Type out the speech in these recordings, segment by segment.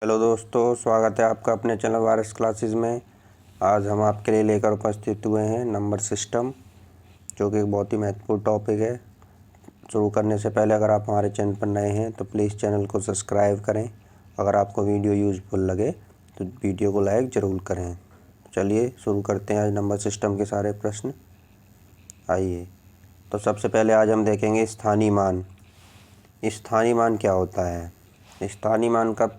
Hello दोस्तों, स्वागत है आपका अपने चैनल वारिस क्लासेस में। आज हम आपके लिए लेकर उपस्थित हुए हैं नंबर सिस्टम, जो कि एक बहुत ही महत्वपूर्ण टॉपिक है। शुरू करने से पहले अगर आप हमारे चैनल पर नए हैं तो प्लीज़ चैनल को सब्सक्राइब करें। अगर आपको वीडियो यूज़फुल लगे तो वीडियो को लाइक ज़रूर करें। चलिए शुरू करते हैं आज नंबर सिस्टम के सारे प्रश्न। आइए, तो सबसे पहले आज हम देखेंगे स्थानीय मान। स्थानीय मान क्या होता है? स्थानीय मान का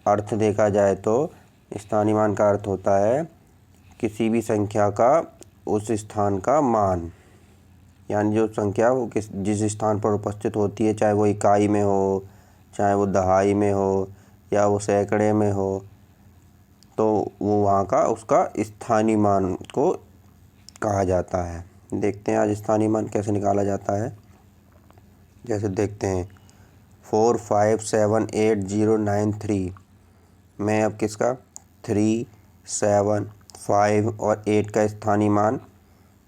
अर्थ देखा जाए तो स्थानीय मान का अर्थ होता है किसी भी संख्या का उस स्थान का मान, यानी जो संख्या वो जिस स्थान पर उपस्थित होती है, चाहे वो इकाई में हो, चाहे वो दहाई में हो, या वो सैकड़े में हो, तो वो वहाँ का उसका स्थानीय मान को कहा जाता है। देखते हैं आज स्थानीय मान कैसे निकाला जाता है। जैसे देखते हैं 4578093 में अब किसका 3, 7, 5 और 8 का स्थानीय मान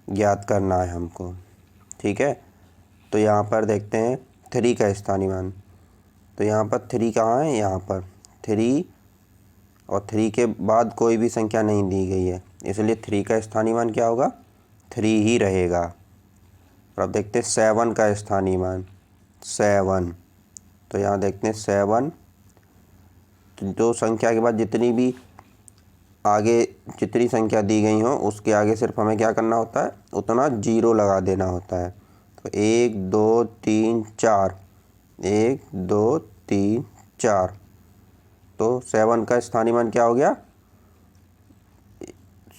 ज्ञात करना है हमको। ठीक है, तो यहाँ पर देखते हैं 3 का स्थानीय मान। तो यहाँ पर 3 कहाँ है? यहाँ पर 3 और 3 के बाद कोई भी संख्या नहीं दी गई है, इसलिए 3 का स्थानीय मान क्या होगा? 3 ही रहेगा। और अब देखते हैं 7 का स्थानीय मान 7। तो यहाँ देखते हैं 7, तो जो संख्या के बाद जितनी भी आगे जितनी संख्या दी गई हो उसके आगे सिर्फ हमें क्या करना होता है? उतना 0 लगा देना होता है। तो 1 2 3 4, 1 2 3 4, तो 7 का स्थानीय मान क्या हो गया?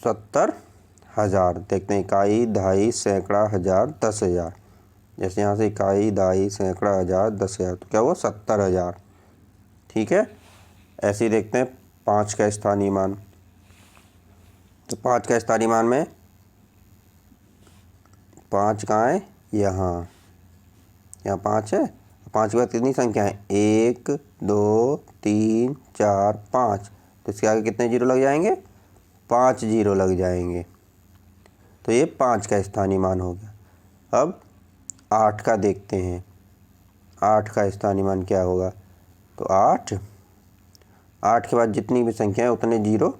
70,000। देखते हैं इकाई, दहाई, सैकड़ा, हज़ार, 10,000। जैसे यहाँ से इकाई, दहाई, सैकड़ा, हज़ार, 10,000, तो क्या हुआ? 70,000। ठीक है, ऐसे ही देखते हैं 5 का स्थानीय मान। तो 5 का स्थानीय मान में 5 कहाँ है? यहाँ 5 है। 5 के बाद कितनी संख्या है? 1 2 3 4 5, तो इसके आगे कितने जीरो लग जाएंगे? 5 जीरो लग जाएंगे। तो ये 5 का स्थानीय मान हो गया। अब 8 का देखते हैं। 8 का स्थानीय मान क्या होगा? तो 8 के बाद जितनी भी संख्या है उतने जीरो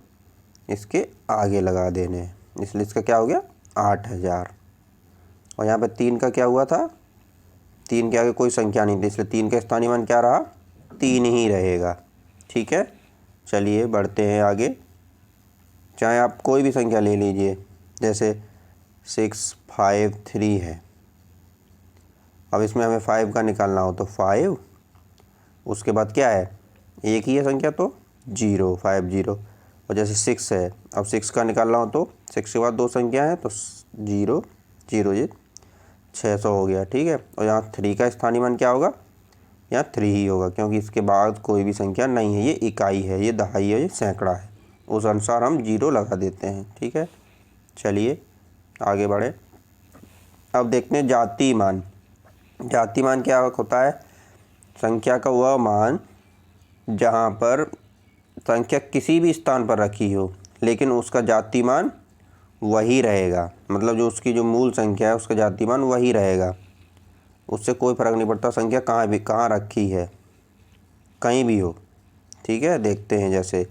इसके आगे लगा देने हैं, इसलिए इसका क्या हो गया? 8,000। और यहाँ पे 3 का क्या हुआ था? 3 के आगे कोई संख्या नहीं थी, इसलिए 3 का स्थानीय मान क्या रहा? 3 ही रहेगा। ठीक है, चलिए बढ़ते हैं आगे। चाहे आप कोई भी संख्या ले लीजिए, जैसे 6 5 3 है। अब इसमें हमें 5 का निकालना हो तो 5, उसके बाद क्या है? एक ही है संख्या तो 0 5 0। और जैसे 6 है, अब 6 का निकालना हो तो 6 के बाद 2 संख्या है तो 0 0 ये 600 हो गया। ठीक है, और यहाँ 3 का स्थानीय मान क्या होगा? यहाँ 3 ही होगा, क्योंकि इसके बाद कोई भी संख्या नहीं है। ये इकाई है, ये दहाई है, ये सैकड़ा है, उस अनुसार हम 0 लगा देते हैं। ठीक है, चलिए आगे बढ़े। अब देखते हैं जातीय मान। जातीय मान क्या होता है? संख्या का वह मान जहाँ पर संख्या किसी भी स्थान पर रखी हो, लेकिन उसका जातीय मान वही रहेगा। मतलब जो उसकी जो मूल संख्या है उसका जातीय मान वही रहेगा, उससे कोई फ़र्क नहीं पड़ता संख्या कहाँ रखी है, कहीं भी हो। ठीक है, देखते हैं जैसे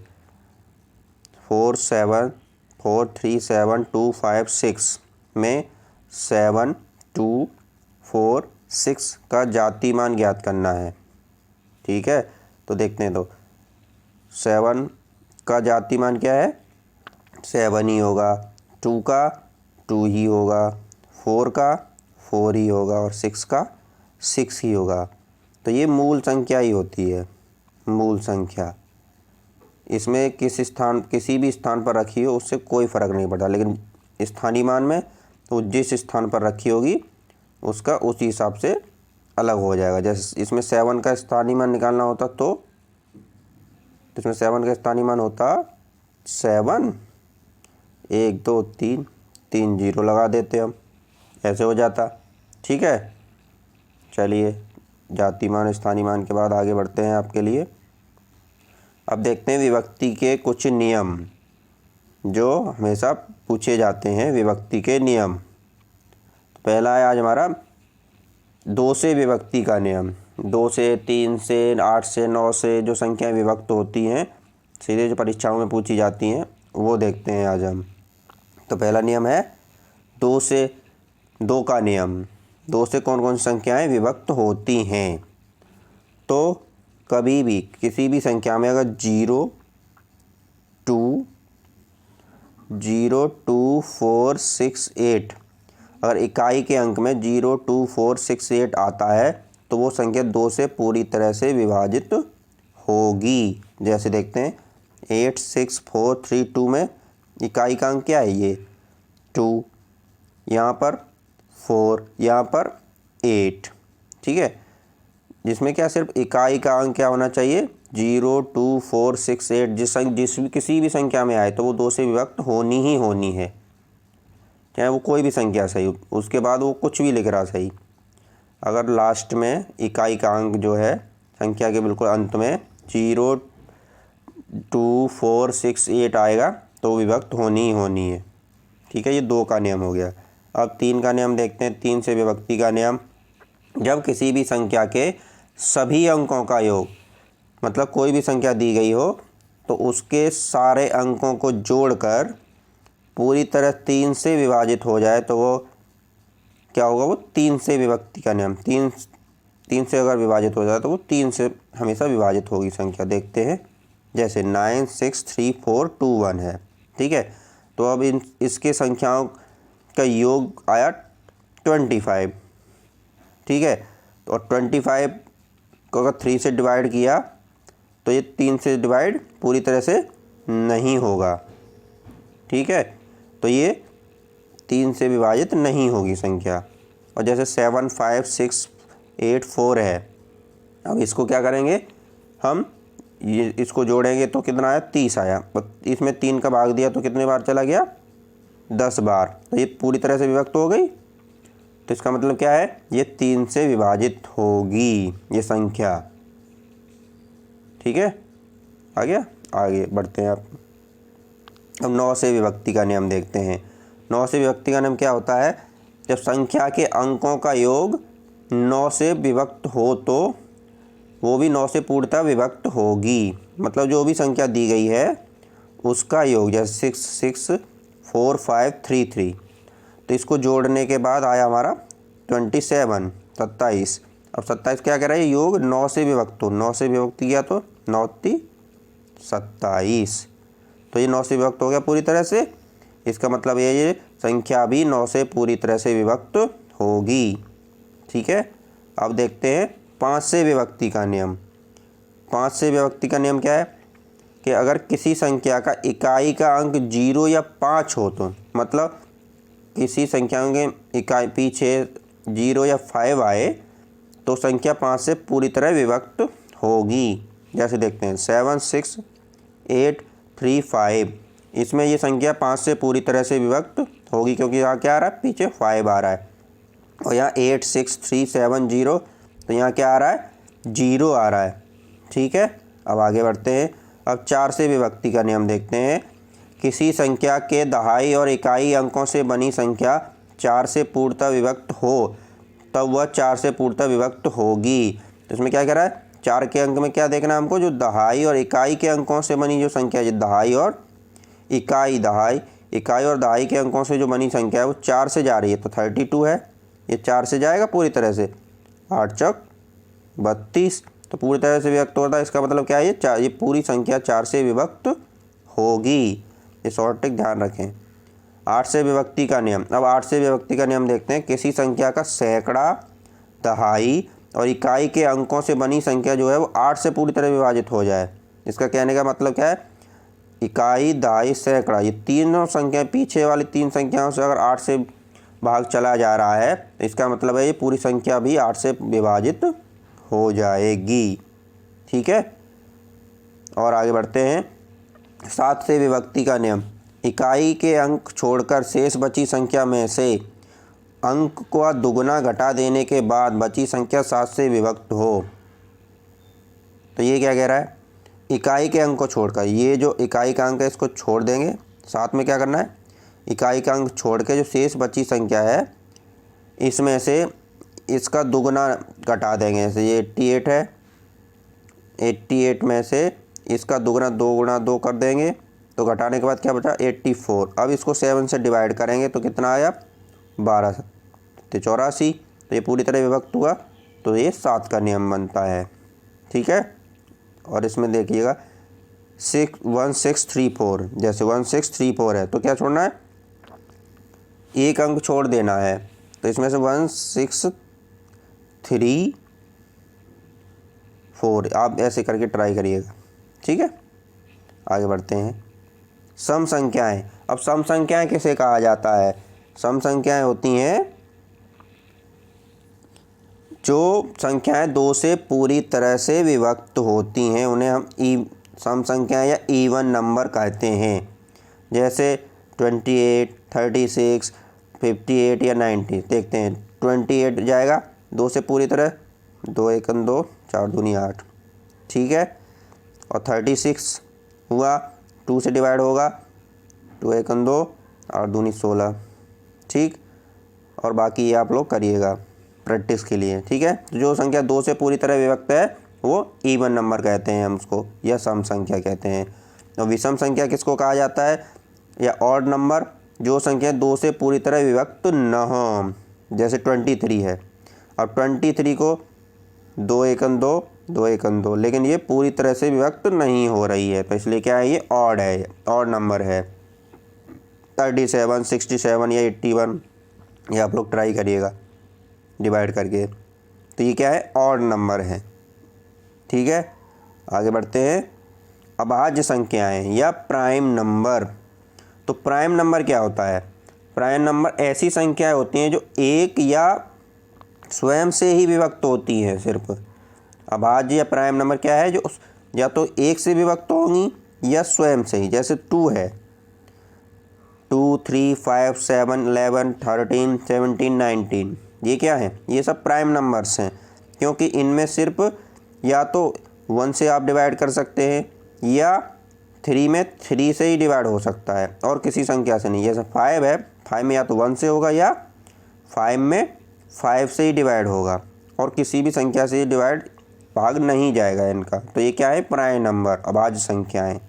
4 7 4 3 7 2 5 6 में 7 2 4 6 का जातीय मान ज्ञात करना है। ठीक है, तो देखते हैं। तो 7 का जातीय मान क्या है? 7 ही होगा। 2 का 2 ही होगा। 4 का 4 ही होगा, और 6 का 6 ही होगा। तो ये मूल संख्या ही होती है, मूल संख्या। इसमें किसी भी स्थान पर रखी हो उससे कोई फ़र्क नहीं पड़ता, लेकिन स्थानीय मान में तो जिस स्थान पर रखी होगी उसका उसी हिसाब से अलग हो जाएगा। जैसे इसमें 7 का स्थानीय मान निकालना होता तो इसमें 7 का स्थानीय मान होता 7 1 2 3 3 जीरो लगा देते हम, ऐसे हो जाता। ठीक है, चलिए जातीय मान स्थानीय मान के बाद आगे बढ़ते हैं आपके लिए। अब देखते हैं विभक्ति के कुछ नियम जो हमेशा पूछे जाते हैं। विभक्ति के नियम, पहला है आज हमारा 2 से विभक्ति का नियम। 2 से, 3 से, 8 से, 9 से जो संख्याएं विभक्त होती हैं सीधे जो परीक्षाओं में पूछी जाती हैं वो देखते हैं आज हम। तो पहला नियम है 2 से 2 का नियम। 2 से कौन कौन सी संख्याएं विभक्त होती हैं? तो कभी भी किसी भी संख्या में अगर 0 2 0 2 4 6 8 अगर इकाई के अंक में 0 2 4 6 8 आता है तो वो संख्या 2 से पूरी तरह से विभाजित होगी। जैसे देखते हैं 8 6 4 3 2 में इकाई का अंक क्या है? ये 2, यहाँ पर 4, यहाँ पर 8। ठीक है, जिसमें क्या सिर्फ इकाई का अंक क्या होना चाहिए? 0 2 4 6 8 किसी भी संख्या में आए तो वो 2 से विभक्त होनी ही होनी है, चाहे वो कोई भी संख्या सही, उसके बाद वो कुछ भी लिख रहा सही। अगर लास्ट में इकाई का अंक जो है संख्या के बिल्कुल अंत में 0 2 4 6 8 आएगा तो विभक्त होनी ही होनी है। ठीक है, ये 2 का नियम हो गया। अब 3 का नियम देखते हैं। 3 से विभक्ति का नियम, जब किसी भी संख्या के सभी अंकों का योग, मतलब कोई भी संख्या दी गई हो तो उसके सारे अंकों को जोड़कर पूरी तरह 3 से विभाजित हो जाए तो वो क्या होगा? वो 3 से विभक्ति का नियम। 3 से अगर विभाजित हो जाए तो वो 3 से हमेशा विभाजित होगी संख्या। देखते हैं, जैसे 9 6 3 4 2 1 है। ठीक है, तो अब इसके संख्याओं का योग आया 25। ठीक है, तो 25 को अगर 3 से डिवाइड किया तो ये 3 से डिवाइड पूरी तरह से नहीं होगा। ठीक है, तो ये 3 से विभाजित नहीं होगी संख्या। और जैसे 7 5 6 8 4 है, अब इसको क्या करेंगे हम? ये इसको जोड़ेंगे तो कितना आया? 30 आया। और इसमें 3 का भाग दिया तो कितने बार चला गया? 10 बार। तो ये पूरी तरह से विभक्त हो गई। तो इसका मतलब क्या है? ये 3 से विभाजित होगी ये संख्या। ठीक है, आ गया? आगे बढ़ते हैं। अब 9 से विभक्ति का नियम देखते हैं। 9 से विभक्ति का नियम क्या होता है? जब संख्या के अंकों का योग 9 से विभक्त हो तो वो भी 9 से पूर्णतः विभक्त होगी। मतलब जो भी संख्या दी गई है उसका योग, जैसे 6 6 4 5 3 3, तो इसको जोड़ने के बाद आया हमारा 27 27। अब 27 क्या कह रहा है? योग 9 से विभक्त हो। 9 से विभक्त किया तो 9 3 27, तो ये 9 से विभक्त हो गया पूरी तरह से। इसका मतलब ये संख्या भी 9 से पूरी तरह से विभक्त होगी। ठीक है, अब देखते हैं 5 से विभक्ति का नियम। 5 से विभक्ति का नियम क्या है कि अगर किसी संख्या का इकाई का अंक 0 या 5 हो तो, मतलब किसी संख्या के इकाई पीछे 0 या 5 आए तो संख्या 5 से पूरी तरह विभक्त होगी। जैसे देखते हैं 7 6 8 3 5, इसमें ये संख्या 5 से पूरी तरह से विभक्त होगी क्योंकि यहाँ क्या आ रहा है? पीछे 5 आ रहा है। और यहाँ 8 6 3 7 0, तो यहाँ क्या आ रहा है? 0 आ रहा है। ठीक है, अब आगे बढ़ते हैं। अब 4 से विभक्ति का नियम देखते हैं। किसी संख्या के दहाई और इकाई अंकों से बनी संख्या 4 से पूर्णतः विभक्त हो तब वह 4 से पूर्णतः विभक्त होगी। तो इसमें क्या कह रहा है? 4 के अंक में क्या देखना है हमको? जो दहाई और इकाई के अंकों से बनी जो संख्या है, दहाई और इकाई और दहाई के अंकों से जो बनी संख्या है वो 4 से जा रही है तो 32 है। ये 4 से जाएगा पूरी तरह से, 8 चौक 32, तो पूरी तरह से विभक्त होता है। इसका मतलब क्या है? ये पूरी संख्या 4 से विभक्त होगी। ये शॉर्ट ट्रिक ध्यान रखें। 8 से विभक्ति का नियम। अब 8 से विभक्ति का नियम देखते हैं। किसी संख्या का सैकड़ा, दहाई और इकाई के अंकों से बनी संख्या जो है वो 8 से पूरी तरह विभाजित हो जाए। इसका कहने का मतलब क्या है? इकाई, दहाई, सैकड़ा, ये तीनों संख्या, पीछे वाली 3 संख्याओं से अगर 8 से भाग चला जा रहा है तो इसका मतलब है ये पूरी संख्या भी 8 से विभाजित हो जाएगी। ठीक है, और आगे बढ़ते हैं। 7 से विभक्ति का नियम। इकाई के अंक छोड़कर शेष बची संख्या में से अंक को दुगुना घटा देने के बाद बची संख्या 7 से विभक्त हो। तो ये क्या कह रहा है? इकाई के अंक को छोड़कर, ये जो इकाई का अंक है इसको छोड़ देंगे, साथ में क्या करना है? इकाई का अंक छोड़ के जो शेष बची संख्या है इसमें से इसका दुगना घटा देंगे। जैसे ये 88 है, 88 में से इसका दुगना 2 गुणा 2 कर देंगे तो घटाने के बाद क्या बचा 84। अब इसको 7 से डिवाइड करेंगे तो कितना आया 12 तो 84। तो ये पूरी तरह विभक्त हुआ, तो ये 7 का नियम बनता है। ठीक है। और इसमें देखिएगा 1634, जैसे 1634 है तो क्या छोड़ना है, एक अंक छोड़ देना है। तो इसमें से 1634 आप ऐसे करके ट्राई करिएगा। ठीक है। आगे बढ़ते हैं। सम संख्याएं। अब सम संख्याएं किसे कहा जाता है? सम संख्याएं होती हैं जो संख्याएं 2 से पूरी तरह से विभक्त होती हैं, उन्हें हम सम संख्याएं या इवन नंबर कहते हैं। जैसे 28, 36, 58 या 90। देखते हैं 28 जाएगा 2 से पूरी तरह, 2 1 2, 4 दूनी 8। ठीक है। और 36 हुआ 2 से डिवाइड होगा, 2 1 2, 8 दूनी 16। ठीक। और बाकी ये आप लोग करिएगा प्रैक्टिस के लिए। ठीक है। तो जो संख्या 2 से पूरी तरह विभक्त है वो इवन नंबर कहते हैं हम उसको, या सम संख्या कहते हैं। और विषम संख्या किसको कहा जाता है, या ऑड नंबर, जो संख्या 2 से पूरी तरह विभक्त न हो। जैसे 23 है, अब 23 को 2 1 2, 2 1 2, लेकिन ये पूरी तरह से विभक्त नहीं हो रही है, तो इसलिए क्या है, ये ऑड है, ऑड नंबर है। 37, 67 या 81 ये आप लोग ट्राई करिएगा डिवाइड करके, तो ये क्या है, ऑड नंबर है। ठीक है। आगे बढ़ते हैं। अभाज्य संख्याएं या प्राइम नंबर। तो प्राइम नंबर क्या होता है? प्राइम नंबर ऐसी संख्याएं होती हैं जो एक या स्वयं से ही विभक्त होती हैं सिर्फ। अभाज्य या प्राइम नंबर क्या है, जो या तो एक से विभक्त होंगी या स्वयं से ही। जैसे 2 है, 2 3 5 7 11 13 17 19, ये क्या है, ये सब प्राइम नंबर्स हैं, क्योंकि इनमें सिर्फ या तो 1 से आप डिवाइड कर सकते हैं या 3 में 3 से ही डिवाइड हो सकता है, और किसी संख्या से नहीं। जैसे 5 है, 5 में या तो 1 से होगा या 5 में 5 से ही डिवाइड होगा, और किसी भी संख्या से डिवाइड भाग नहीं जाएगा इनका। तो ये क्या है, प्राइम नंबर, अभाज्य संख्याएं।